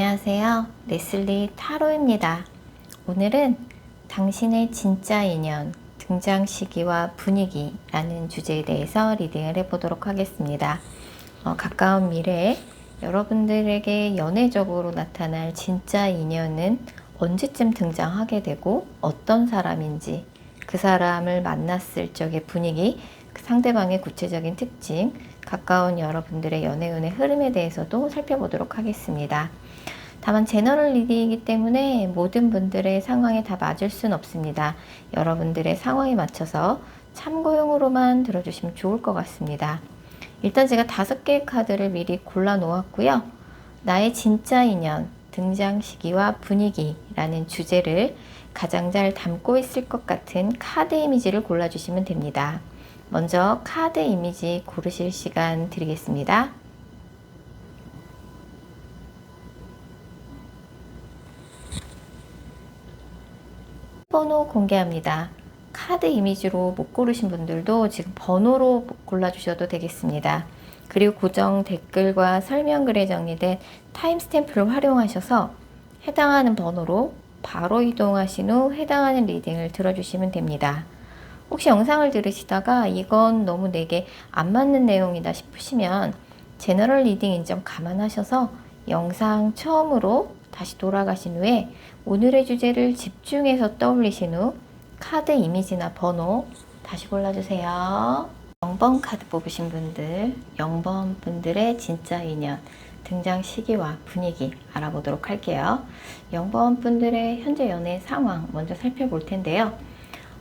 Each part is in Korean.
안녕하세요. 레슬리 타로입니다. 오늘은 당신의 진짜 인연, 등장 시기와 분위기라는 주제에 대해서 리딩을 해보도록 하겠습니다. 가까운 미래에 여러분들에게 연애적으로 나타날 진짜 인연은 언제쯤 등장하게 되고 어떤 사람인지, 그 사람을 만났을 적의 분위기, 그 상대방의 구체적인 특징, 가까운 여러분들의 연애운의 흐름에 대해서도 살펴보도록 하겠습니다. 다만 제너럴 리딩이기 때문에 모든 분들의 상황에 다 맞을 순 없습니다. 여러분들의 상황에 맞춰서 참고용으로만 들어주시면 좋을 것 같습니다. 일단 제가 5개의 카드를 미리 골라 놓았고요. 나의 진짜 인연, 등장 시기와 분위기라는 주제를 가장 잘 담고 있을 것 같은 카드 이미지를 골라주시면 됩니다. 먼저 카드 이미지 고르실 시간 드리겠습니다. 번호 공개합니다. 카드 이미지로 못 고르신 분들도 지금 번호로 골라주셔도 되겠습니다. 그리고 고정 댓글과 설명글에 정리된 타임스탬프를 활용하셔서 해당하는 번호로 바로 이동하신 후 해당하는 리딩을 들어주시면 됩니다. 혹시 영상을 들으시다가 이건 너무 내게 안 맞는 내용이다 싶으시면 제너럴 리딩인 점 감안하셔서 영상 처음으로 다시 돌아가신 후에 오늘의 주제를 집중해서 떠올리신 후 카드 이미지나 번호 다시 골라주세요. 0번 카드 뽑으신 분들, 0번 분들의 진짜 인연, 등장 시기와 분위기 알아보도록 할게요. 0번 분들의 현재 연애 상황 먼저 살펴볼 텐데요.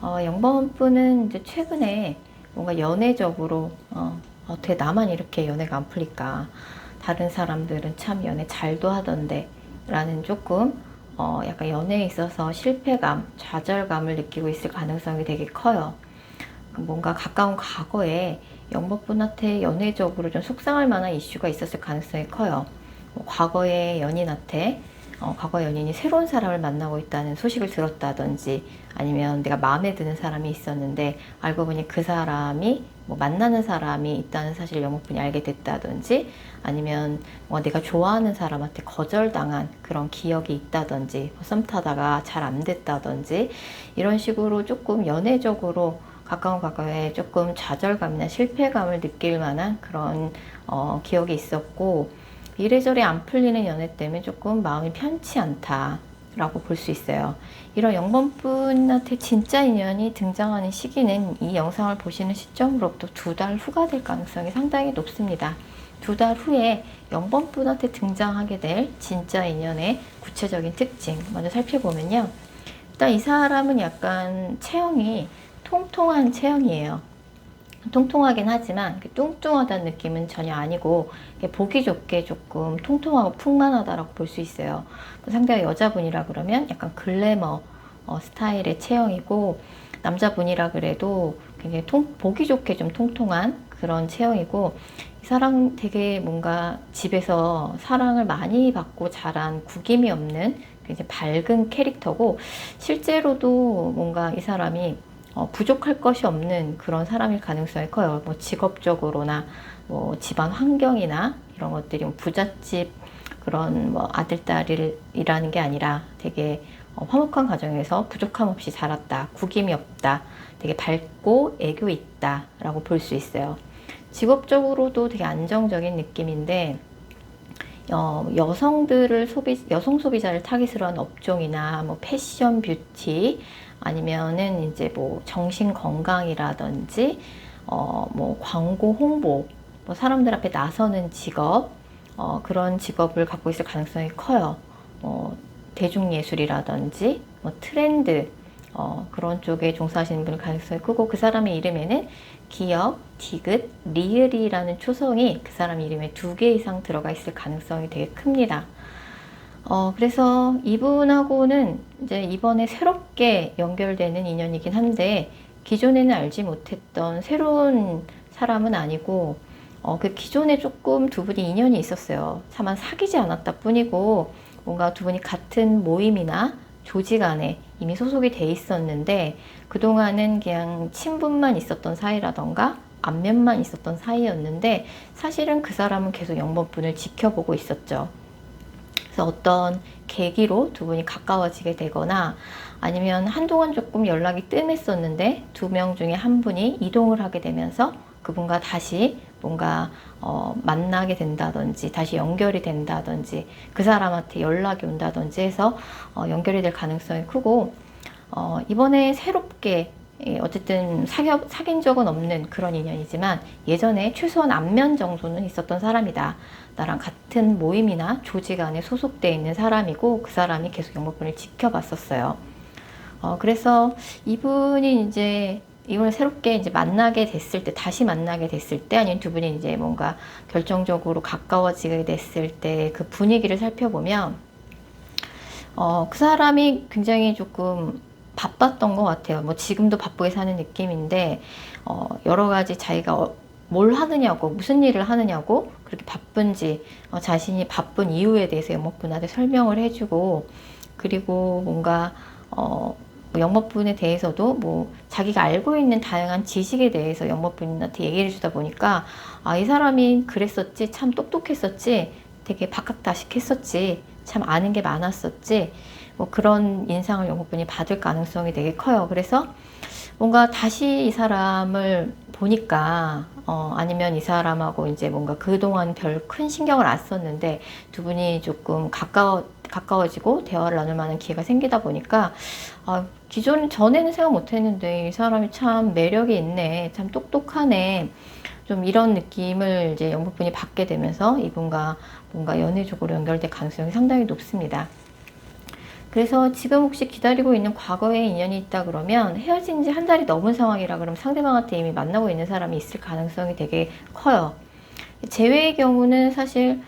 0번 분은 이제 최근에 뭔가 연애적으로 어떻게 나만 이렇게 연애가 안 풀릴까, 다른 사람들은 참 연애 잘도 하던데 라는 조금 약간 연애에 있어서 실패감, 좌절감을 느끼고 있을 가능성이 되게 커요. 뭔가 가까운 과거에 0번 분한테 연애적으로 좀 속상할 만한 이슈가 있었을 가능성이 커요. 과거의 연인한테 과거 연인이 새로운 사람을 만나고 있다는 소식을 들었다든지, 아니면 내가 마음에 드는 사람이 있었는데 알고 보니 그 사람이 만나는 사람이 있다는 사실을 영업분이 알게 됐다든지, 아니면 내가 좋아하는 사람한테 거절당한 그런 기억이 있다든지, 썸 타다가 잘 안 됐다든지, 이런 식으로 조금 연애적으로 가까운 과거에 조금 좌절감이나 실패감을 느낄 만한 그런 기억이 있었고, 이래저래 안 풀리는 연애 때문에 조금 마음이 편치 않다 라고 볼 수 있어요. 이런 0번 분한테 진짜 인연이 등장하는 시기는 이 영상을 보시는 시점으로부터 2달 후가 될 가능성이 상당히 높습니다. 2달 후에 0번 분한테 등장하게 될 진짜 인연의 구체적인 특징 먼저 살펴보면요. 일단 이 사람은 약간 체형이 통통한 체형이에요. 통통하긴 하지만 뚱뚱하다는 느낌은 전혀 아니고 보기 좋게 조금 통통하고 풍만하다라고 볼 수 있어요. 상대가 여자분이라 그러면 약간 글래머 스타일의 체형이고, 남자분이라 그래도 굉장히 보기 좋게 좀 통통한 그런 체형이고, 이 사람 되게 뭔가 집에서 사랑을 많이 받고 자란 구김이 없는 굉장히 밝은 캐릭터고, 실제로도 뭔가 이 사람이 부족할 것이 없는 그런 사람일 가능성이 커요. 직업적으로나 집안 환경이나 이런 것들이 부잣집 그런 아들, 딸이라는 게 아니라 되게 화목한 가정에서 부족함 없이 자랐다, 구김이 없다, 되게 밝고 애교 있다 라고 볼 수 있어요. 직업적으로도 되게 안정적인 느낌인데, 여성 소비자를 타깃으로 한 업종이나 패션, 뷰티, 아니면은 이제 정신 건강이라든지, 광고 홍보, 사람들 앞에 나서는 직업, 그런 직업을 갖고 있을 가능성이 커요. 대중예술이라든지, 트렌드, 그런 쪽에 종사하시는 분일 가능성이 크고, 그 사람의 이름에는 기역, 디귿, 리을이라는 초성이 그 사람 이름에 2개 이상 들어가 있을 가능성이 되게 큽니다. 그래서 이분하고는 이제 이번에 새롭게 연결되는 인연이긴 한데, 기존에는 알지 못했던 새로운 사람은 아니고, 그 기존에 조금 2분이 인연이 있었어요. 다만 사귀지 않았다 뿐이고, 뭔가 2분이 같은 모임이나 조직 안에 이미 소속이 돼 있었는데, 그동안은 그냥 친분만 있었던 사이라던가 안면만 있었던 사이였는데, 사실은 그 사람은 계속 0번 분을 지켜보고 있었죠. 그래서 어떤 계기로 두 분이 가까워지게 되거나 아니면 한동안 조금 연락이 뜸했었는데 두 명 중에 한 분이 이동을 하게 되면서 그분과 다시 뭔가 만나게 된다든지 다시 연결이 된다든지 그 사람한테 연락이 온다든지 해서 연결이 될 가능성이 크고 이번에 새롭게 어쨌든 사귄 적은 없는 그런 인연이지만 예전에 최소한 안면 정도는 있었던 사람이다. 나랑 같은 모임이나 조직 안에 소속돼 있는 사람이고 그 사람이 계속 영목분을 지켜봤었어요. 그래서 이분이 이제 이분을 새롭게 이제 만나게 됐을 때, 다시 만나게 됐을 때, 아니면 두 분이 이제 뭔가 결정적으로 가까워지게 됐을 때 그 분위기를 살펴보면, 그 사람이 굉장히 조금 바빴던 것 같아요. 뭐 지금도 바쁘게 사는 느낌인데, 여러 가지 자기가 뭘 하느냐고, 무슨 일을 하느냐고, 그렇게 바쁜지, 자신이 바쁜 이유에 대해서 영목분한테 설명을 해주고, 그리고 뭔가, 영목분에 대해서도 뭐 자기가 알고 있는 다양한 지식에 대해서 영목분한테 얘기해 주다 보니까 이 사람이 그랬었지, 참 똑똑했었지, 되게 박학다식했었지, 참 아는 게 많았었지, 뭐 그런 인상을 영목분이 받을 가능성이 되게 커요. 그래서 뭔가 다시 이 사람을 보니까 아니면 이 사람하고 이제 뭔가 그동안 별 큰 신경을 안 썼는데 두 분이 조금 가까워지고 대화를 나눌 만한 기회가 생기다 보니까 전에는 생각 못 했는데 이 사람이 참 매력이 있네, 참 똑똑하네, 좀 이런 느낌을 이제 영목분이 받게 되면서 이분과 뭔가 연애적으로 연결될 가능성이 상당히 높습니다. 그래서 지금 혹시 기다리고 있는 과거의 인연이 있다 그러면 헤어진 지 한 달이 넘은 상황이라 그러면 상대방한테 이미 만나고 있는 사람이 있을 가능성이 되게 커요. 제외의 경우는 사실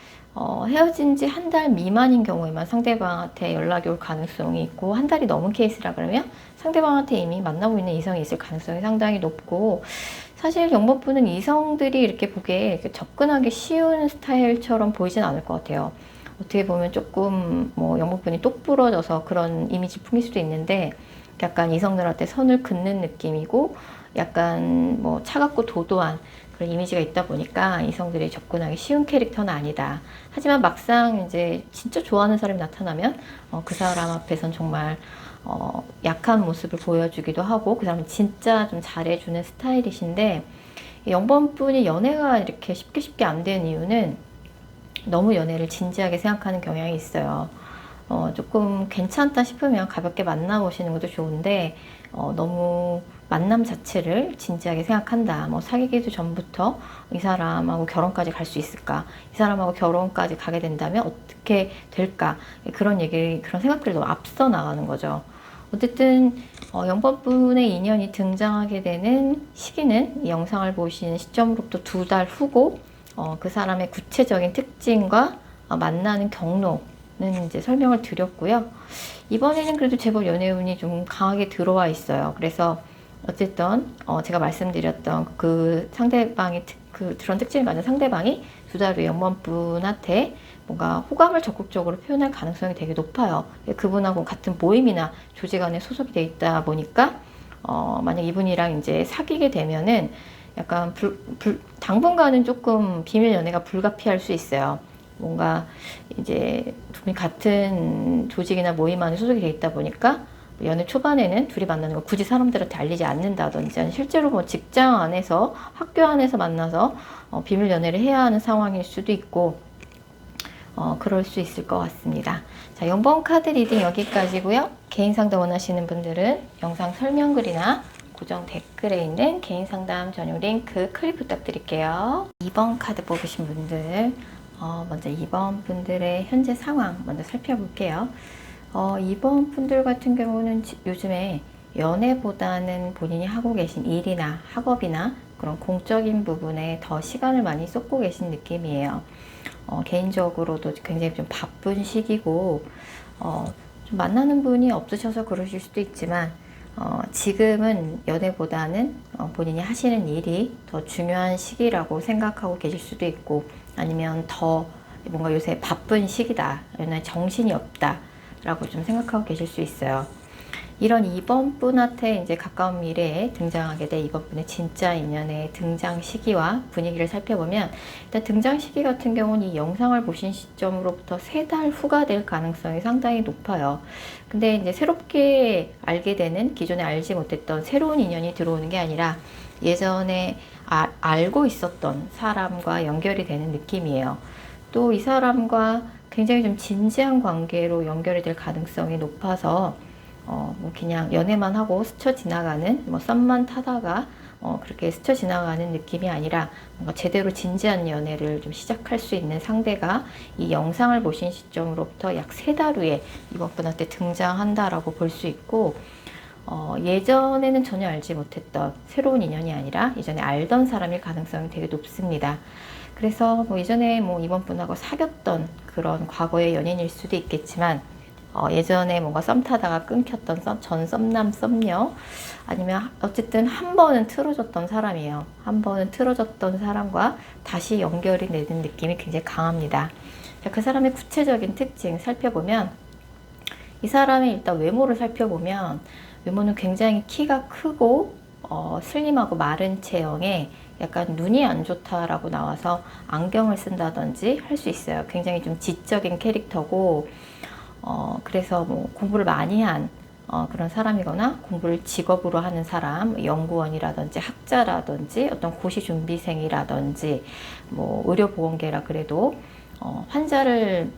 헤어진 지 한 달 미만인 경우에만 상대방한테 연락이 올 가능성이 있고, 한 달이 넘은 케이스라 그러면 상대방한테 이미 만나고 있는 이성이 있을 가능성이 상당히 높고, 사실 영목분은 이성들이 이렇게 보기에 이렇게 접근하기 쉬운 스타일처럼 보이진 않을 것 같아요. 어떻게 보면 조금 뭐 영목분이 똑부러져서 그런 이미지 풍길 수도 있는데 약간 이성들한테 선을 긋는 느낌이고 약간 뭐 차갑고 도도한 그런 이미지가 있다 보니까 이성들이 접근하기 쉬운 캐릭터는 아니다. 하지만 막상 이제 진짜 좋아하는 사람이 나타나면 그 사람 앞에선 정말 약한 모습을 보여주기도 하고 그 사람은 진짜 좀 잘해주는 스타일이신데, 영번분이 연애가 이렇게 쉽게 안 되는 이유는 너무 연애를 진지하게 생각하는 경향이 있어요. 조금 괜찮다 싶으면 가볍게 만나보시는 것도 좋은데 너무 만남 자체를 진지하게 생각한다. 뭐 사귀기도 전부터 이 사람하고 결혼까지 갈 수 있을까? 이 사람하고 결혼까지 가게 된다면 어떻게 될까? 그런 생각들이 너무 앞서 나가는 거죠. 어쨌든 영번분의 인연이 등장하게 되는 시기는 이 영상을 보시는 시점으로부터 2달 후고, 그 사람의 구체적인 특징과 만나는 경로는 이제 설명을 드렸고요. 이번에는 그래도 제법 연애운이 좀 강하게 들어와 있어요. 그래서 어쨌든 제가 말씀드렸던 그 상대방이 그런 특징을 가진 상대방이 2달 후에 영번분한테 뭔가 호감을 적극적으로 표현할 가능성이 되게 높아요. 그분하고 같은 모임이나 조직 안에 소속이 돼 있다 보니까 만약 이분이랑 이제 사귀게 되면은 약간 당분간은 조금 비밀 연애가 불가피할 수 있어요. 뭔가 이제 두 분이 같은 조직이나 모임 안에 소속이 돼 있다 보니까 연애 초반에는 둘이 만나는 걸 굳이 사람들한테 알리지 않는다든지, 실제로 뭐 직장 안에서 학교 안에서 만나서 비밀 연애를 해야 하는 상황일 수도 있고 그럴 수 있을 것 같습니다. 자, 0번 카드 리딩 여기까지고요. 개인 상담 원하시는 분들은 영상 설명글이나 고정 댓글에 있는 개인 상담 전용 링크 클릭 부탁드릴게요. 2번 카드 뽑으신 분들, 먼저 2번 분들의 현재 상황 먼저 살펴볼게요. 2번 분들 같은 경우는 요즘에 연애보다는 본인이 하고 계신 일이나 학업이나 그런 공적인 부분에 더 시간을 많이 쏟고 계신 느낌이에요. 개인적으로도 굉장히 좀 바쁜 시기고, 좀 만나는 분이 없으셔서 그러실 수도 있지만, 지금은 연애보다는 본인이 하시는 일이 더 중요한 시기라고 생각하고 계실 수도 있고, 아니면 더 뭔가 요새 바쁜 시기다, 연애 정신이 없다 라고 좀 생각하고 계실 수 있어요. 이런 2번 분한테 이제 가까운 미래에 등장하게 될 2번 분의 진짜 인연의 등장 시기와 분위기를 살펴보면, 일단 등장 시기 같은 경우는 이 영상을 보신 시점으로부터 3달 후가 될 가능성이 상당히 높아요. 근데 이제 새롭게 알게 되는, 기존에 알지 못했던 새로운 인연이 들어오는 게 아니라 예전에 알고 있었던 사람과 연결이 되는 느낌이에요. 또 이 사람과 굉장히 좀 진지한 관계로 연결이 될 가능성이 높아서 뭐 그냥 연애만 하고 스쳐 지나가는, 뭐 썸만 타다가 그렇게 스쳐 지나가는 느낌이 아니라 뭔가 제대로 진지한 연애를 좀 시작할 수 있는 상대가 이 영상을 보신 시점으로부터 약 3달 후에 이번 분한테 등장한다라고 볼 수 있고, 예전에는 전혀 알지 못했던 새로운 인연이 아니라 예전에 알던 사람일 가능성이 되게 높습니다. 그래서 뭐 예전에 뭐 이번 분하고 사귀었던 그런 과거의 연인일 수도 있겠지만, 예전에 뭔가 썸 타다가 끊겼던 전 썸남 썸녀, 아니면 어쨌든 한 번은 틀어졌던 사람이에요. 한 번은 틀어졌던 사람과 다시 연결이 되는 느낌이 굉장히 강합니다. 자, 그 사람의 구체적인 특징 살펴보면, 이 사람의 일단 외모를 살펴보면, 외모는 굉장히 키가 크고 슬림하고 마른 체형에 약간 눈이 안 좋다라고 나와서 안경을 쓴다든지 할 수 있어요. 굉장히 좀 지적인 캐릭터고, 그래서 뭐 공부를 많이 한 그런 사람이거나 공부를 직업으로 하는 사람, 연구원이라든지 학자라든지 어떤 고시 준비생이라든지 뭐 의료보건계라 그래도 환자를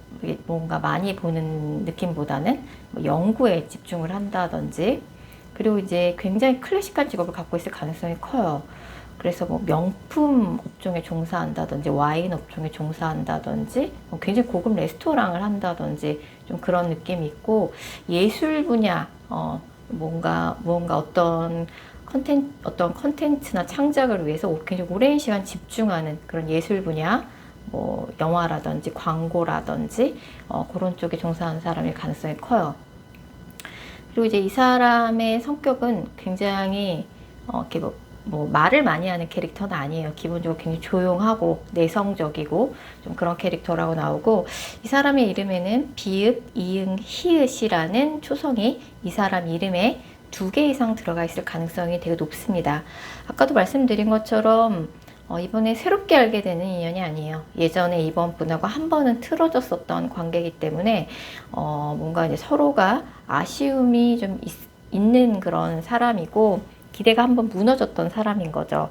뭔가 많이 보는 느낌보다는 뭐 연구에 집중을 한다든지, 그리고 이제 굉장히 클래식한 직업을 갖고 있을 가능성이 커요. 그래서 뭐 명품 업종에 종사한다든지 와인 업종에 종사한다든지 뭐 굉장히 고급 레스토랑을 한다든지 좀 그런 느낌이 있고, 예술 분야 뭔가 어떤 컨텐츠나 창작을 위해서 굉장히 오랜 시간 집중하는 그런 예술 분야, 뭐 영화라든지 광고라든지 그런 쪽에 종사하는 사람일 가능성이 커요. 그리고 이제 이 사람의 성격은 굉장히 이렇게 뭐 말을 많이 하는 캐릭터는 아니에요. 기본적으로 굉장히 조용하고 내성적이고 좀 그런 캐릭터라고 나오고, 이 사람의 이름에는 비읍, 이응, 히읗이라는 초성이 이 사람 이름에 2개 이상 들어가 있을 가능성이 되게 높습니다. 아까도 말씀드린 것처럼 이번에 새롭게 알게 되는 인연이 아니에요. 예전에 이번 분하고 한 번은 틀어졌었던 관계이기 때문에 뭔가 이제 서로가 아쉬움이 좀 있는 그런 사람이고, 기대가 한번 무너졌던 사람인 거죠.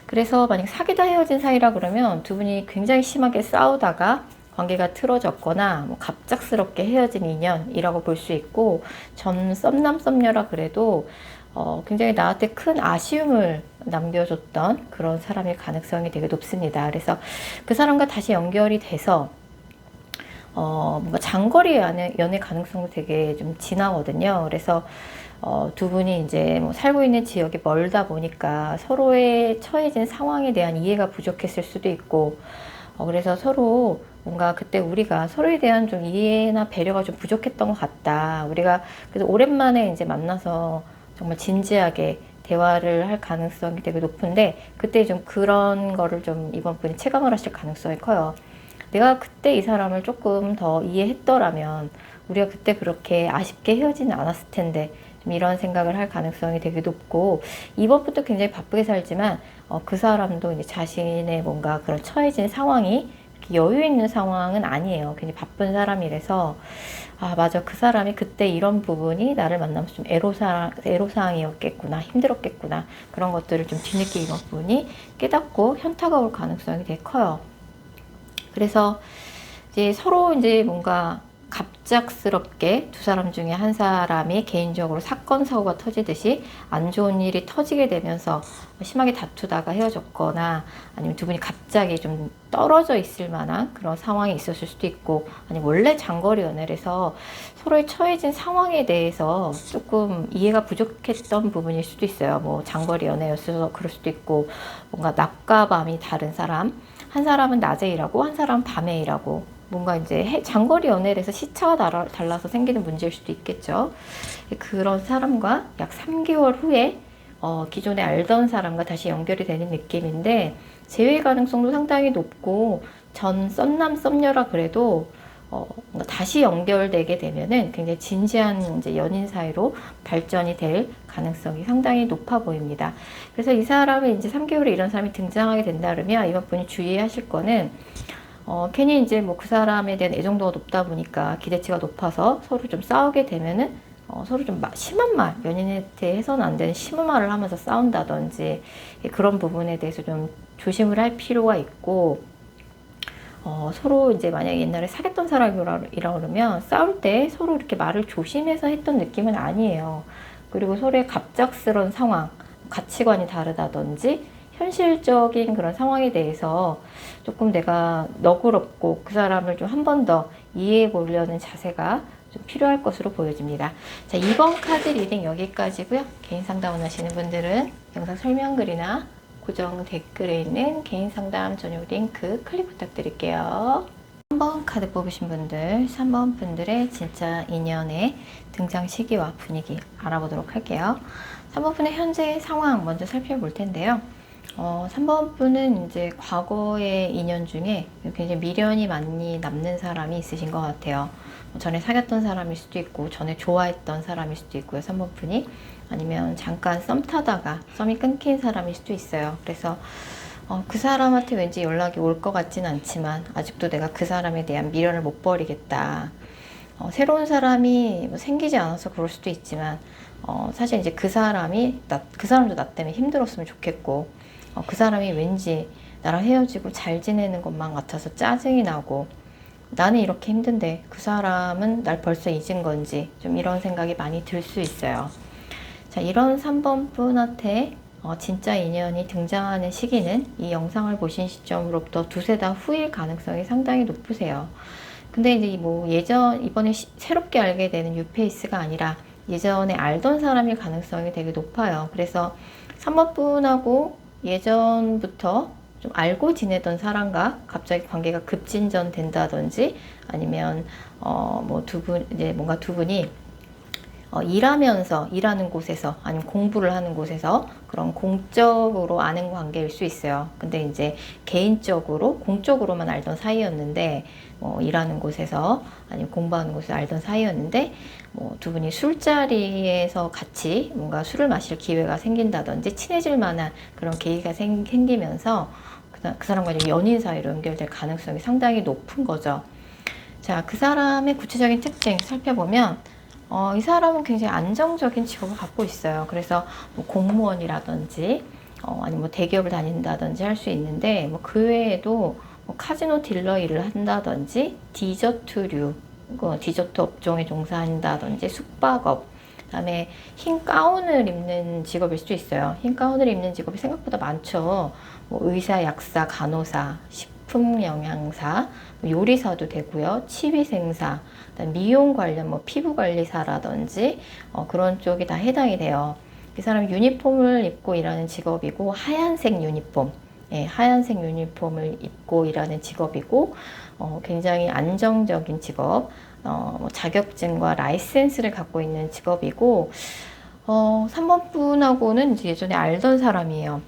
그래서 만약 사귀다 헤어진 사이라 그러면 두 분이 굉장히 심하게 싸우다가 관계가 틀어졌거나 뭐 갑작스럽게 헤어진 인연이라고 볼 수 있고, 전 썸남 썸녀라 그래도 굉장히 나한테 큰 아쉬움을 남겨줬던 그런 사람일 가능성이 되게 높습니다. 그래서 그 사람과 다시 연결이 돼서 뭔가 장거리 연애 가능성도 되게 좀 진하거든요. 그래서 두 분이 이제 뭐 살고 있는 지역이 멀다 보니까 서로의 처해진 상황에 대한 이해가 부족했을 수도 있고, 그래서 서로 뭔가 그때 우리가 서로에 대한 좀 이해나 배려가 좀 부족했던 것 같다. 우리가 그래서 오랜만에 이제 만나서 정말 진지하게 대화를 할 가능성이 되게 높은데, 그때 좀 그런 거를 좀 이번 분이 체감을 하실 가능성이 커요. 내가 그때 이 사람을 조금 더 이해했더라면 우리가 그때 그렇게 아쉽게 헤어지는 않았을 텐데, 좀 이런 생각을 할 가능성이 되게 높고, 이번부터 굉장히 바쁘게 살지만 그 사람도 이제 자신의 뭔가 그런 처해진 상황이 여유 있는 상황은 아니에요. 굉장히 바쁜 사람이라서, 아 맞아, 그 사람이 그때 이런 부분이 나를 만나면서 좀 애로사항이었겠구나, 힘들었겠구나, 그런 것들을 좀 뒤늦게 이번 분이 깨닫고 현타가 올 가능성이 되게 커요. 그래서 이제 서로 이제 뭔가 갑작스럽게 두 사람 중에 한 사람이 개인적으로 사건 사고가 터지듯이 안 좋은 일이 터지게 되면서 심하게 다투다가 헤어졌거나, 아니면 두 분이 갑자기 좀 떨어져 있을 만한 그런 상황이 있었을 수도 있고, 아니면 원래 장거리 연애를 해서 서로의 처해진 상황에 대해서 조금 이해가 부족했던 부분일 수도 있어요. 뭐 장거리 연애였어서 그럴 수도 있고, 뭔가 낮과 밤이 다른 사람, 한 사람은 낮에 일하고 한 사람은 밤에 일하고, 뭔가 이제 장거리 연애를 해서 시차가 달라서 생기는 문제일 수도 있겠죠. 그런 사람과 약 3개월 후에 기존에 알던 사람과 다시 연결이 되는 느낌인데, 재회 가능성도 상당히 높고, 전 썸남 썸녀라 그래도 뭔가 다시 연결되게 되면은 굉장히 진지한 이제 연인 사이로 발전이 될 가능성이 상당히 높아 보입니다. 그래서 이 사람이 이제 3개월에 이런 사람이 등장하게 된다 그러면 이번 분이 주의하실 거는 괜히 이제 뭐 그 사람에 대한 애정도가 높다 보니까 기대치가 높아서 서로 좀 싸우게 되면은 서로 좀 심한 말, 연인한테 해서는 안 되는 심한 말을 하면서 싸운다든지 그런 부분에 대해서 좀 조심을 할 필요가 있고, 서로 이제 만약에 옛날에 사귀었던 사람이라 그러면 싸울 때 서로 이렇게 말을 조심해서 했던 느낌은 아니에요. 그리고 서로의 갑작스러운 상황, 가치관이 다르다든지 현실적인 그런 상황에 대해서 조금 내가 너그럽고 그 사람을 좀 한 번 더 이해해 보려는 자세가 좀 필요할 것으로 보여집니다. 자, 이번 카드 리딩 여기까지고요. 개인 상담 원하시는 분들은 영상 설명글이나 고정 댓글에 있는 개인 상담 전용 링크 클릭 부탁드릴게요. 3번 카드 뽑으신 분들, 3번 분들의 진짜 인연의 등장 시기와 분위기 알아보도록 할게요. 3번 분의 현재 상황 먼저 살펴볼 텐데요. 3번 분은 이제 과거의 인연 중에 굉장히 미련이 많이 남는 사람이 있으신 것 같아요. 전에 사귀었던 사람일 수도 있고, 전에 좋아했던 사람일 수도 있고요. 3번 분이 아니면 잠깐 썸 타다가 썸이 끊긴 사람일 수도 있어요. 그래서 그 사람한테 왠지 연락이 올 것 같지는 않지만 아직도 내가 그 사람에 대한 미련을 못 버리겠다. 새로운 사람이 뭐 생기지 않아서 그럴 수도 있지만 사실 이제 그 사람도 나 때문에 힘들었으면 좋겠고, 그 사람이 왠지 나랑 헤어지고 잘 지내는 것만 같아서 짜증이 나고, 나는 이렇게 힘든데 그 사람은 날 벌써 잊은 건지 좀 이런 생각이 많이 들 수 있어요. 자, 이런 3번 분한테 진짜 인연이 등장하는 시기는 이 영상을 보신 시점으로부터 두세 달 후일 가능성이 상당히 높으세요. 근데 이제 뭐 이번에 새롭게 알게 되는 뉴페이스가 아니라 예전에 알던 사람일 가능성이 되게 높아요. 그래서 3번 분하고 예전부터 좀 알고 지내던 사람과 갑자기 관계가 급진전 된다든지, 아니면 뭐 이제 뭔가 두 분이 일하는 곳에서 아니면 공부를 하는 곳에서 그런 공적으로 아는 관계일 수 있어요. 근데 이제 개인적으로 공적으로만 알던 사이였는데, 일하는 곳에서 아니면 공부하는 곳에서 알던 사이였는데, 두 분이 술자리에서 같이 뭔가 술을 마실 기회가 생긴다든지 친해질 만한 그런 계기가 생기면서 그 사람과 연인 사이로 연결될 가능성이 상당히 높은 거죠. 자, 그 사람의 구체적인 특징 살펴보면 이 사람은 굉장히 안정적인 직업을 갖고 있어요. 그래서 뭐 공무원이라든지 아니면 뭐 대기업을 다닌다든지 할 수 있는데, 그 외에도 뭐 카지노 딜러 일을 한다든지 디저트 업종에 종사한다든지 숙박업, 그다음에 흰 가운을 입는 직업일 수도 있어요. 흰 가운을 입는 직업이 생각보다 많죠. 뭐 의사, 약사, 간호사, 식품 영양사, 요리사도 되고요. 치위생사, 미용 관련 뭐 피부 관리사라든지 그런 쪽이 다 해당이 돼요. 이 사람이 유니폼을 입고 일하는 직업이고, 하얀색 유니폼을 입고 일하는 직업이고, 굉장히 안정적인 직업, 뭐 자격증과 라이센스를 갖고 있는 직업이고, 3번 분하고는 이제 예전에 알던 사람이에요.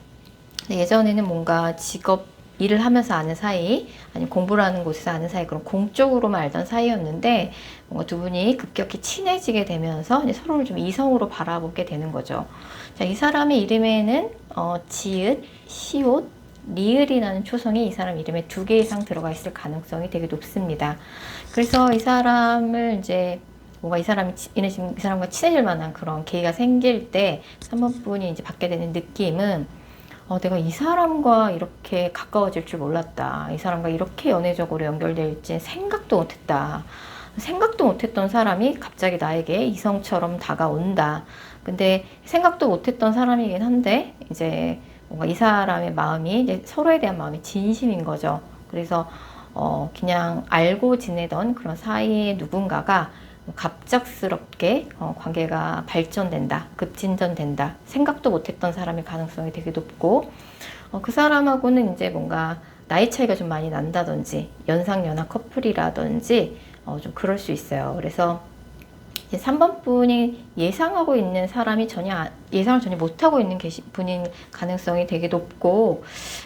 예전에는 뭔가 일을 하면서 아는 사이, 아니면 공부를 하는 곳에서 아는 사이, 그런 공적으로만 알던 사이였는데, 뭔가 두 분이 급격히 친해지게 되면서 이제 서로를 좀 이성으로 바라보게 되는 거죠. 자, 이 사람의 이름에는 지읒, 시옷, 리을이라는 초성이 이 사람 이름에 2개 이상 들어가 있을 가능성이 되게 높습니다. 그래서 이 사람을 이제 뭔가 이 사람과 친해질 만한 그런 계기가 생길 때 3번 분이 이제 받게 되는 느낌은, 내가 이 사람과 이렇게 가까워질 줄 몰랐다. 이 사람과 이렇게 연애적으로 연결될지 생각도 못했다. 생각도 못했던 사람이 갑자기 나에게 이성처럼 다가온다. 근데 생각도 못했던 사람이긴 한데 이제 뭔가 이 사람의 마음이 이제 서로에 대한 마음이 진심인 거죠. 그래서 그냥 알고 지내던 그런 사이의 누군가가 갑작스럽게 관계가 발전된다, 급진전된다, 생각도 못했던 사람의 가능성이 되게 높고, 그 사람하고는 이제 뭔가 나이 차이가 좀 많이 난다든지, 연상연하 커플이라든지 좀 그럴 수 있어요. 그래서 이제 3번 분이 예상하고 있는 사람이 예상을 전혀 못하고 있는 분인 가능성이 되게 높고,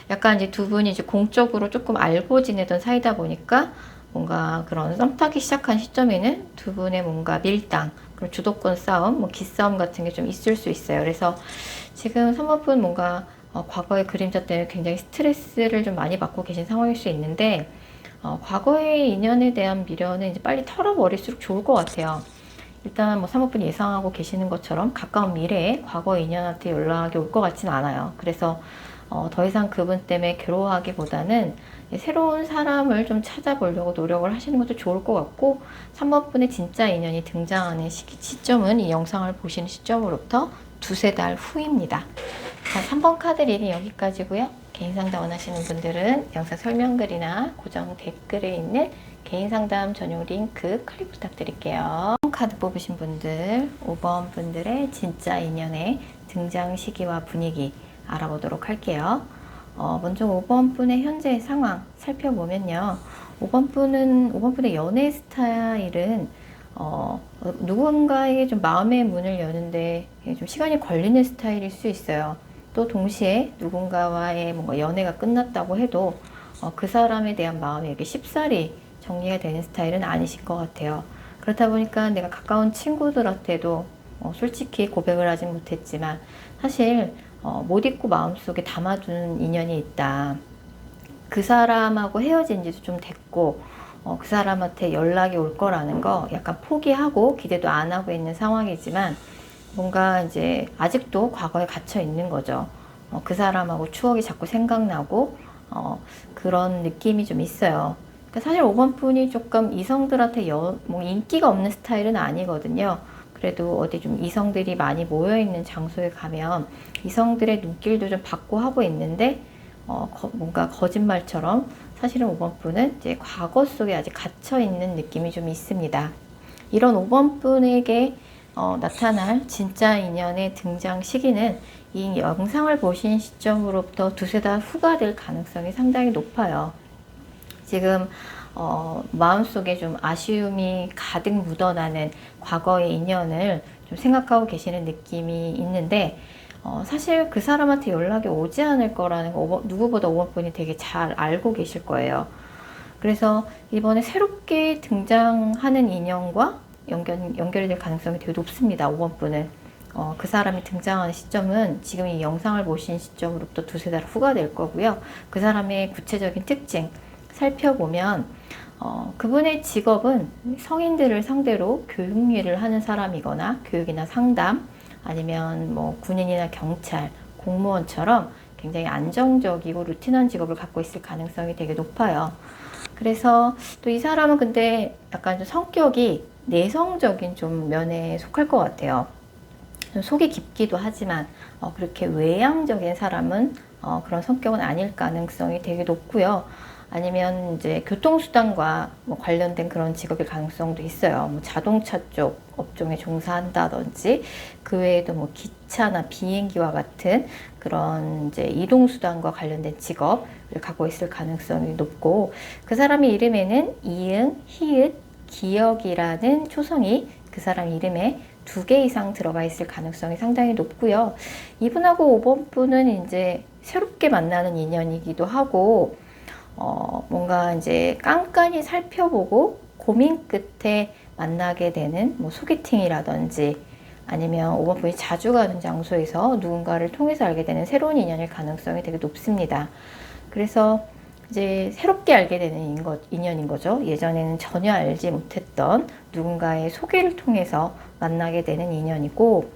약간 이제 두 분이 이제 공적으로 조금 알고 지내던 사이다 보니까 뭔가 그런 썸 타기 시작한 시점에는 두 분의 뭔가 밀당, 그리고 주도권 싸움, 뭐 기싸움 같은 게 좀 있을 수 있어요. 그래서 지금 3번분 뭔가 과거의 그림자 때문에 굉장히 스트레스를 좀 많이 받고 계신 상황일 수 있는데, 과거의 인연에 대한 미련은 이제 빨리 털어버릴수록 좋을 것 같아요. 일단 뭐 3번분이 예상하고 계시는 것처럼 가까운 미래에 과거 인연한테 연락이 올 것 같지는 않아요. 그래서 더 이상 그분 때문에 괴로워하기보다는 새로운 사람을 좀 찾아보려고 노력을 하시는 것도 좋을 것 같고, 3번분의 진짜 인연이 등장하는 시점은 이 영상을 보시는 시점으로부터 두세 달 후입니다. 자, 3번 카드 리딩 여기까지고요. 개인 상담 원하시는 분들은 영상 설명글이나 고정 댓글에 있는 개인 상담 전용 링크 클릭 부탁드릴게요. 카드 뽑으신 분들, 5번 분들의 진짜 인연의 등장 시기와 분위기 알아보도록 할게요. 먼저 5번 분의 현재 상황 살펴보면요. 5번 분의 연애 스타일은 누군가에게 좀 마음의 문을 여는데 좀 시간이 걸리는 스타일일 수 있어요. 또 동시에 누군가와의 뭔가 연애가 끝났다고 해도 그 사람에 대한 마음이 이렇게 쉽사리 정리가 되는 스타일은 아니실 것 같아요. 그렇다 보니까 내가 가까운 친구들한테도 솔직히 고백을 하진 못했지만 사실 못 잊고 마음속에 담아두는 인연이 있다. 그 사람하고 헤어진 지도 좀 됐고 그 사람한테 연락이 올 거라는 거 약간 포기하고 기대도 안 하고 있는 상황이지만 뭔가 이제 아직도 과거에 갇혀 있는 거죠. 그 사람하고 추억이 자꾸 생각나고 그런 느낌이 좀 있어요. 그러니까 사실 5번 분이 조금 이성들한테 뭐 인기가 없는 스타일은 아니거든요. 그래도 어디 좀 이성들이 많이 모여있는 장소에 가면 이성들의 눈길도 좀 받고 하고 있는데 뭔가 거짓말처럼 사실은 5번 분은 이제 과거 속에 아직 갇혀 있는 느낌이 좀 있습니다. 이런 5번 분에게 나타날 진짜 인연의 등장 시기는 이 영상을 보신 시점으로부터 두세 달 후가 될 가능성이 상당히 높아요. 지금 마음속에 좀 아쉬움이 가득 묻어나는 과거의 인연을 좀 생각하고 계시는 느낌이 있는데 사실 그 사람한테 연락이 오지 않을 거라는 거 누구보다 5번 분이 되게 잘 알고 계실 거예요. 그래서 이번에 새롭게 등장하는 인연과 연결이 될 가능성이 되게 높습니다. 5번 분은. 그 사람이 등장하는 시점은 지금 이 영상을 보신 시점으로부터 두세 달 후가 될 거고요. 그 사람의 구체적인 특징 살펴보면 그분의 직업은 성인들을 상대로 교육 일을 하는 사람이거나 교육이나 상담 아니면 뭐 군인이나 경찰, 공무원처럼 굉장히 안정적이고 루틴한 직업을 갖고 있을 가능성이 되게 높아요. 그래서 또 이 사람은 근데 약간 좀 성격이 내성적인 좀 면에 속할 것 같아요. 좀 속이 깊기도 하지만 그렇게 외향적인 사람은 그런 성격은 아닐 가능성이 되게 높고요. 아니면 이제 교통수단과 뭐 관련된 그런 직업일 가능성도 있어요. 뭐 자동차 쪽 업종에 종사한다든지 그 외에도 뭐 기차나 비행기와 같은 그런 이제 이동수단과 관련된 직업을 갖고 있을 가능성이 높고 그 사람의 이름에는 이응, 히읗, 기역이라는 초성이 그 사람 이름에 2개 이상 들어가 있을 가능성이 상당히 높고요. 이분하고 5번 분은 이제 새롭게 만나는 인연이기도 하고 뭔가 이제 깐깐히 살펴보고 고민 끝에 만나게 되는 뭐 소개팅이라든지 아니면 5번 분이 자주 가는 장소에서 누군가를 통해서 알게 되는 새로운 인연일 가능성이 되게 높습니다. 그래서 이제 새롭게 알게 되는 인연인 거죠. 예전에는 전혀 알지 못했던 누군가의 소개를 통해서 만나게 되는 인연이고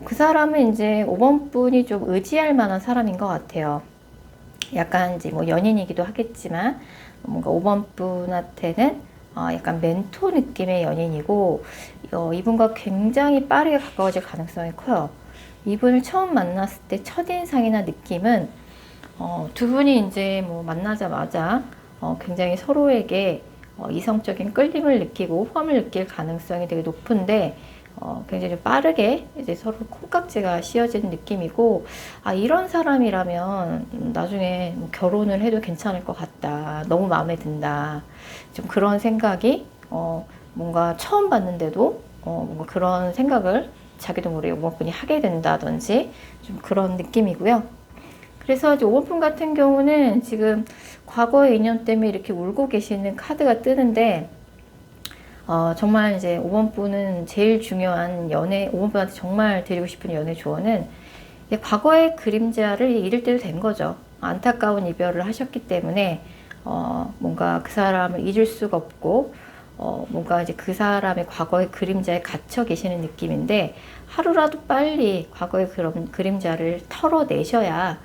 그 사람은 이제 5번 분이 좀 의지할 만한 사람인 것 같아요. 약간 이제 뭐 연인이기도 하겠지만 뭔가 5번 분한테는 약간 멘토 느낌의 연인이고 이분과 굉장히 빠르게 가까워질 가능성이 커요. 이분을 처음 만났을 때 첫인상이나 느낌은 두 분이 이제 뭐 만나자마자 굉장히 서로에게 이성적인 끌림을 느끼고 호감을 느낄 가능성이 되게 높은데 굉장히 좀 빠르게 이제 서로 콩깍지가 씌어지는 느낌이고 이런 사람이라면 나중에 뭐 결혼을 해도 괜찮을 것 같다. 너무 마음에 든다. 좀 그런 생각이 뭔가 처음 봤는데도 뭔가 그런 생각을 자기도 모르게 5번 분이 하게 된다든지 좀 그런 느낌이고요. 그래서 이제 5번 분 같은 경우는 지금 과거의 인연 때문에 이렇게 울고 계시는 카드가 뜨는데, 정말 이제 5번 분은 제일 중요한 5번 분한테 정말 드리고 싶은 연애 조언은, 과거의 그림자를 잃을 때도 된 거죠. 안타까운 이별을 하셨기 때문에, 뭔가 그 사람을 잊을 수가 없고, 뭔가 이제 그 사람의 과거의 그림자에 갇혀 계시는 느낌인데, 하루라도 빨리 과거의 그런 그림자를 털어내셔야,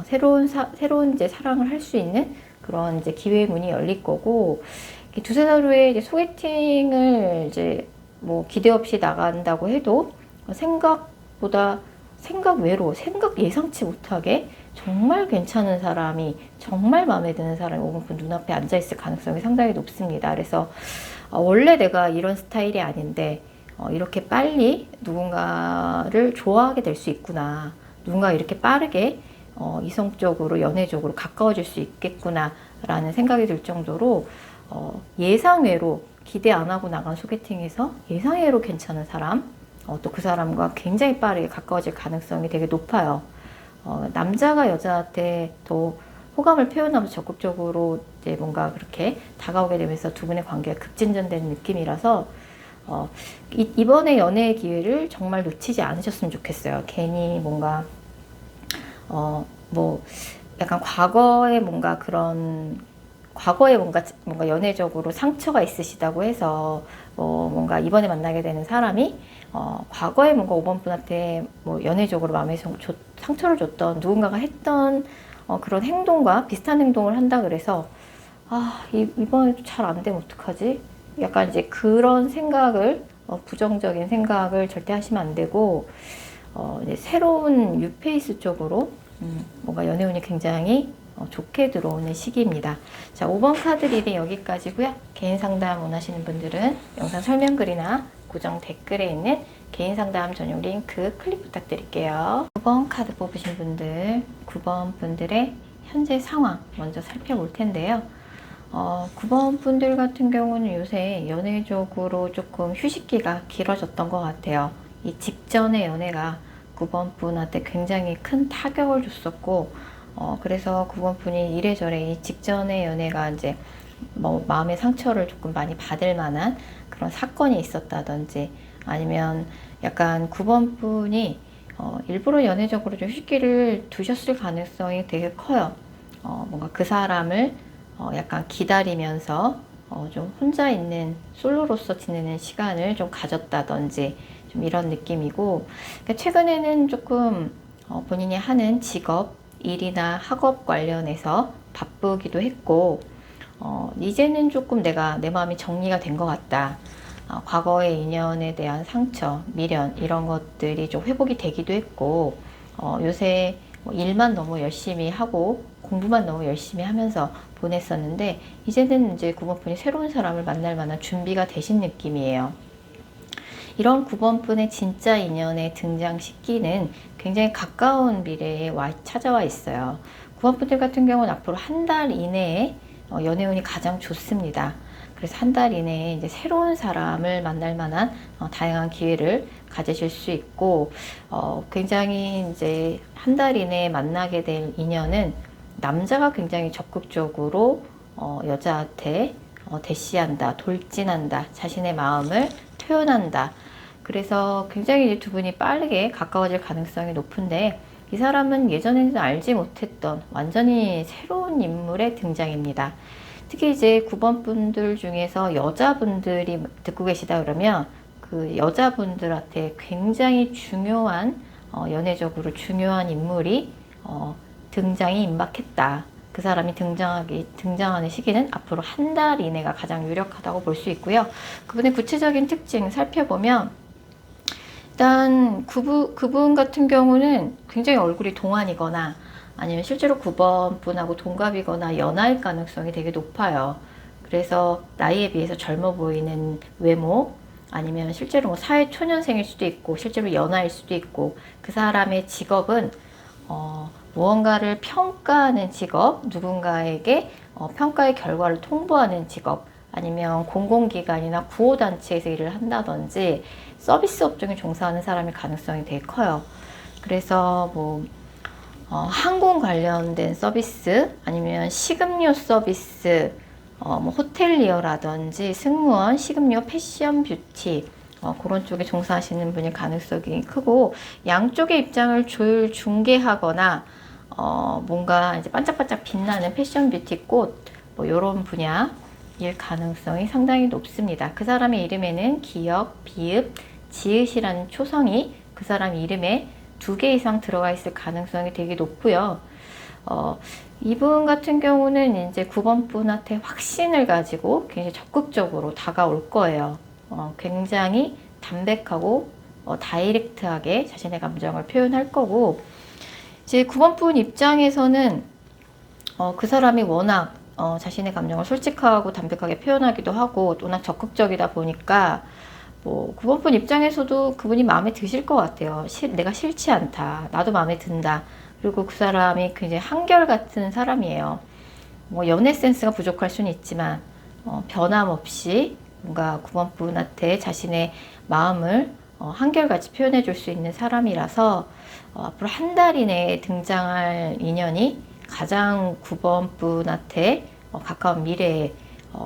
새로운 이제 사랑을 할 수 있는 그런 이제 기회의 문이 열릴 거고, 두세 달 후에 이제 소개팅을 이제 뭐 기대 없이 나간다고 해도 생각보다 생각 외로, 생각 예상치 못하게 정말 괜찮은 사람이, 정말 마음에 드는 사람이 5번 분 눈앞에 앉아 있을 가능성이 상당히 높습니다. 그래서 원래 내가 이런 스타일이 아닌데 이렇게 빨리 누군가를 좋아하게 될 수 있구나. 누군가 이렇게 빠르게 이성적으로, 연애적으로 가까워질 수 있겠구나 라는 생각이 들 정도로 예상외로, 기대 안 하고 나간 소개팅에서 예상외로 괜찮은 사람, 또 그 사람과 굉장히 빠르게 가까워질 가능성이 되게 높아요. 남자가 여자한테 더 호감을 표현하면서 적극적으로 이제 뭔가 그렇게 다가오게 되면서 두 분의 관계가 급진전되는 느낌이라서 이번에 연애의 기회를 정말 놓치지 않으셨으면 좋겠어요. 괜히 뭔가 뭐 약간 과거에 뭔가 연애적으로 상처가 있으시다고 해서 뭔가 이번에 만나게 되는 사람이 과거에 뭔가 5번 분한테 뭐 연애적으로 마음에 상처를 줬던 누군가가 했던 그런 행동과 비슷한 행동을 한다 그래서 이번에도 잘 안 되면 어떡하지? 약간 이제 그런 생각을 부정적인 생각을 절대 하시면 안 되고 이제 새로운 뉴페이스 쪽으로 뭔가 연애운이 굉장히 좋게 들어오는 시기입니다. 자, 5번 카드 리딩 여기까지고요. 개인 상담 원하시는 분들은 영상 설명글이나 고정 댓글에 있는 개인 상담 전용 링크 클릭 부탁드릴게요. 9번 카드 뽑으신 분들, 9번 분들의 현재 상황 먼저 살펴볼 텐데요. 9번 분들 같은 경우는 요새 연애적으로 조금 휴식기가 길어졌던 것 같아요. 이 직전의 연애가 9번 분한테 굉장히 큰 타격을 줬었고, 그래서 9번 분이 이래저래 이 직전의 연애가 이제 뭐 마음의 상처를 조금 많이 받을 만한 그런 사건이 있었다든지, 아니면 약간 9번 분이 일부러 연애적으로 좀 휴식기를 두셨을 가능성이 되게 커요. 뭔가 그 사람을 약간 기다리면서 좀 혼자 있는 솔로로서 지내는 시간을 좀 가졌다든지 좀 이런 느낌이고, 그러니까 최근에는 조금 본인이 하는 직업, 일이나 학업 관련해서 바쁘기도 했고, 이제는 조금 내 마음이 정리가 된 것 같다. 과거의 인연에 대한 상처, 미련 이런 것들이 좀 회복이 되기도 했고, 요새 뭐 일만 너무 열심히 하고 공부만 너무 열심히 하면서 보냈었는데, 이제는 이제 9번 분이 새로운 사람을 만날 만한 준비가 되신 느낌이에요. 이런 9번 분의 진짜 인연의 등장 시기는 굉장히 가까운 미래에 찾아와 있어요. 9번 분들 같은 경우는 앞으로 한 달 이내에 연애운이 가장 좋습니다. 그래서 한 달 이내에 이제 새로운 사람을 만날 만한 다양한 기회를 가지실 수 있고, 굉장히 이제 한 달 이내에 만나게 될 인연은 남자가 굉장히 적극적으로 여자한테 대시한다, 돌진한다, 자신의 마음을 표현한다. 그래서 굉장히 이제 두 분이 빠르게 가까워질 가능성이 높은데, 이 사람은 예전에는 알지 못했던 완전히 새로운 인물의 등장입니다. 특히 이제 9번 분들 중에서 여자분들이 듣고 계시다 그러면 그 여자분들한테 굉장히 중요한 연애적으로 중요한 인물이 등장이 임박했다. 그 사람이 등장하는 시기는 앞으로 한 달 이내가 가장 유력하다고 볼 수 있고요. 그분의 구체적인 특징 살펴보면, 일단 그분 같은 경우는 굉장히 얼굴이 동안이거나 아니면 실제로 9번 분하고 동갑이거나 연하일 가능성이 되게 높아요. 그래서 나이에 비해서 젊어 보이는 외모, 아니면 실제로 뭐 사회 초년생일 수도 있고 실제로 연하일 수도 있고, 그 사람의 직업은 무언가를 평가하는 직업, 누군가에게 평가의 결과를 통보하는 직업, 아니면 공공기관이나 구호단체에서 일을 한다든지 서비스 업종에 종사하는 사람의 가능성이 되게 커요. 그래서 뭐 항공 관련된 서비스 아니면 식음료 서비스, 뭐 호텔리어라든지 승무원, 식음료, 패션, 뷰티 그런 쪽에 종사하시는 분일 가능성이 크고 양쪽의 입장을 조율 중개하거나 뭔가 이제 반짝반짝 빛나는 패션, 뷰티, 꽃 뭐 이런 분야일 가능성이 상당히 높습니다. 그 사람의 이름에는 기역, 비읍, 지읒이라는 초성이 그 사람 이름에 2개 이상 들어가 있을 가능성이 되게 높고요. 이분 같은 경우는 이제 9번 분한테 확신을 가지고 굉장히 적극적으로 다가올 거예요. 굉장히 담백하고 다이렉트하게 자신의 감정을 표현할 거고, 이제 9번 분 입장에서는 그 사람이 워낙 자신의 감정을 솔직하고 담백하게 표현하기도 하고 워낙 적극적이다 보니까 뭐 9번 분 입장에서도 그분이 마음에 드실 것 같아요. 내가 싫지 않다. 나도 마음에 든다. 그리고 그 사람이 굉장히 한결같은 사람이에요. 뭐 연애 센스가 부족할 수는 있지만 변함없이 뭔가 9번 분한테 자신의 마음을 한결같이 표현해 줄 수 있는 사람이라서 앞으로 한 달 이내에 등장할 인연이 가장 9번 분한테 가까운 미래에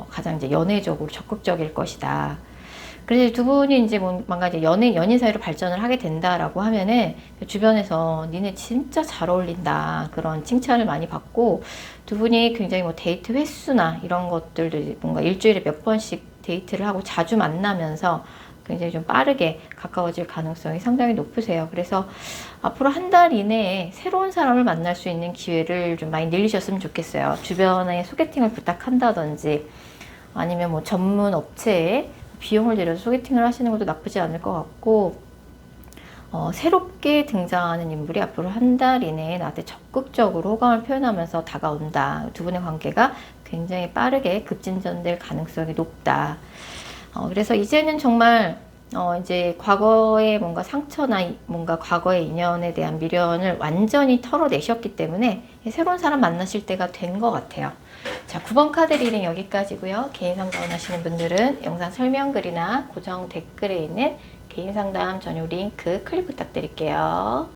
가장 이제 연애적으로 적극적일 것이다. 그래서 두 분이 이제 뭔가 이제 연인 사이로 발전을 하게 된다라고 하면은 주변에서 니네 진짜 잘 어울린다 그런 칭찬을 많이 받고, 두 분이 굉장히 뭐 데이트 횟수나 이런 것들도 뭔가 일주일에 몇 번씩 데이트를 하고 자주 만나면서 굉장히 좀 빠르게 가까워질 가능성이 상당히 높으세요. 그래서 앞으로 한 달 이내에 새로운 사람을 만날 수 있는 기회를 좀 많이 늘리셨으면 좋겠어요. 주변에 소개팅을 부탁한다든지 아니면 뭐 전문 업체에 비용을 들여서 소개팅을 하시는 것도 나쁘지 않을 것 같고, 새롭게 등장하는 인물이 앞으로 한 달 이내에 나한테 적극적으로 호감을 표현하면서 다가온다. 두 분의 관계가 굉장히 빠르게 급진전될 가능성이 높다. 그래서 이제는 정말 이제 과거의 뭔가 상처나 뭔가 과거의 인연에 대한 미련을 완전히 털어내셨기 때문에 새로운 사람 만나실 때가 된 것 같아요. 자, 9번 카드 리딩 여기까지고요. 개인 상담 원하시는 분들은 영상 설명글이나 고정 댓글에 있는 개인 상담 전용 링크 클릭 부탁드릴게요.